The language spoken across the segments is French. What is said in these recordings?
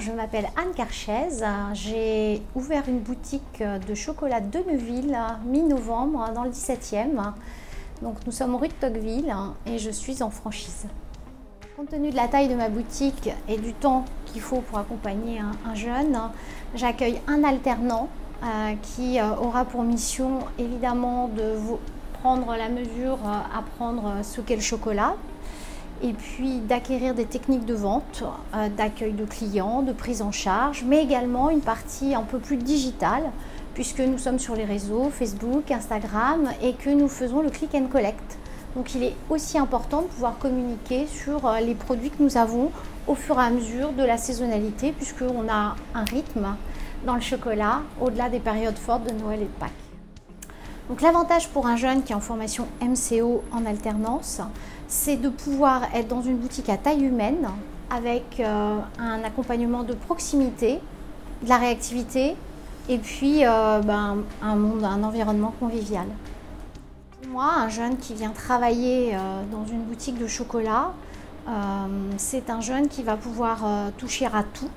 je m'appelle Anne Carchez, j'ai ouvert une boutique de chocolat de Neuville mi-novembre dans le 17e. Donc nous sommes rue de Tocqueville et je suis en franchise. Compte tenu de la taille de ma boutique et du temps qu'il faut pour accompagner un jeune, j'accueille un alternant qui aura pour mission évidemment de prendre la mesure, apprendre ce qu'est le chocolat, et puis d'acquérir des techniques de vente, d'accueil de clients, de prise en charge, mais également une partie un peu plus digitale, puisque nous sommes sur les réseaux Facebook, Instagram, et que nous faisons le click and collect. Donc il est aussi important de pouvoir communiquer sur les produits que nous avons au fur et à mesure de la saisonnalité, puisqu'on a un rythme dans le chocolat au-delà des périodes fortes de Noël et de Pâques. Donc l'avantage pour un jeune qui est en formation MCO en alternance, c'est de pouvoir être dans une boutique à taille humaine avec un accompagnement de proximité, de la réactivité et puis un environnement convivial. Pour moi, un jeune qui vient travailler dans une boutique de chocolat, c'est un jeune qui va pouvoir toucher à tout,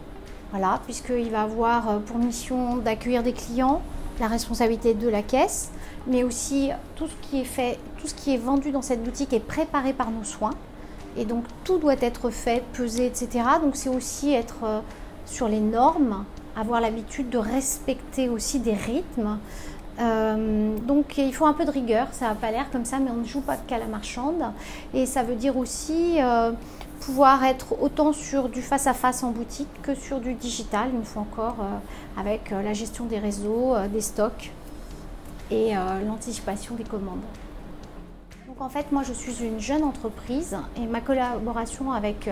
voilà, puisqu'il va avoir pour mission d'accueillir des clients, la responsabilité de la caisse, mais aussi tout ce qui est fait, tout ce qui est vendu dans cette boutique est préparé par nos soins. Et donc tout doit être fait, pesé, etc. Donc c'est aussi être sur les normes, avoir l'habitude de respecter aussi des rythmes. Donc il faut un peu de rigueur, ça n'a pas l'air comme ça, mais on ne joue pas qu'à la marchande. Et ça veut dire aussi pouvoir être autant sur du face-à-face en boutique que sur du digital, une fois encore, avec la gestion des réseaux, des stocks et l'anticipation des commandes. Donc en fait, moi je suis une jeune entreprise et ma collaboration avec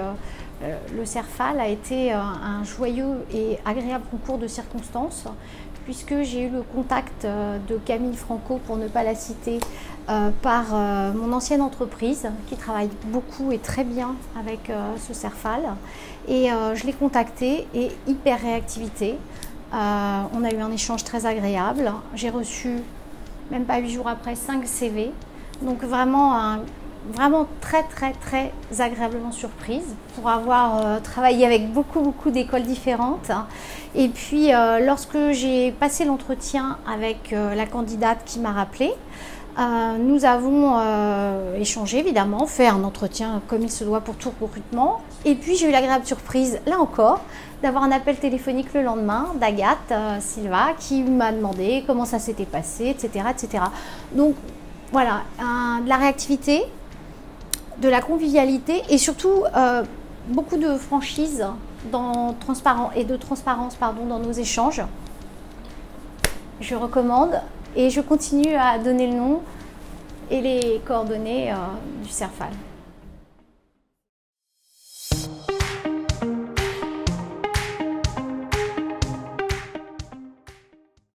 le CERFAL a été un joyeux et agréable concours de circonstances, puisque j'ai eu le contact de Camille Franco, pour ne pas la citer, par mon ancienne entreprise qui travaille beaucoup et très bien avec ce CERFAL. Et je l'ai contacté et hyper réactivité. On a eu un échange très agréable. J'ai reçu, même pas 8 jours après, 5 CV. Donc vraiment très agréablement surprise pour avoir travaillé avec beaucoup d'écoles différentes. Et puis lorsque j'ai passé l'entretien avec la candidate qui m'a rappelée, nous avons échangé évidemment, fait un entretien comme il se doit pour tout recrutement. Et puis j'ai eu l'agréable surprise, là encore, d'avoir un appel téléphonique le lendemain d'Agathe Silva qui m'a demandé comment ça s'était passé, etc. Donc voilà, de la réactivité, de la convivialité et surtout beaucoup de franchise dans transparence dans nos échanges. Je recommande et je continue à donner le nom et les coordonnées du CERFAL.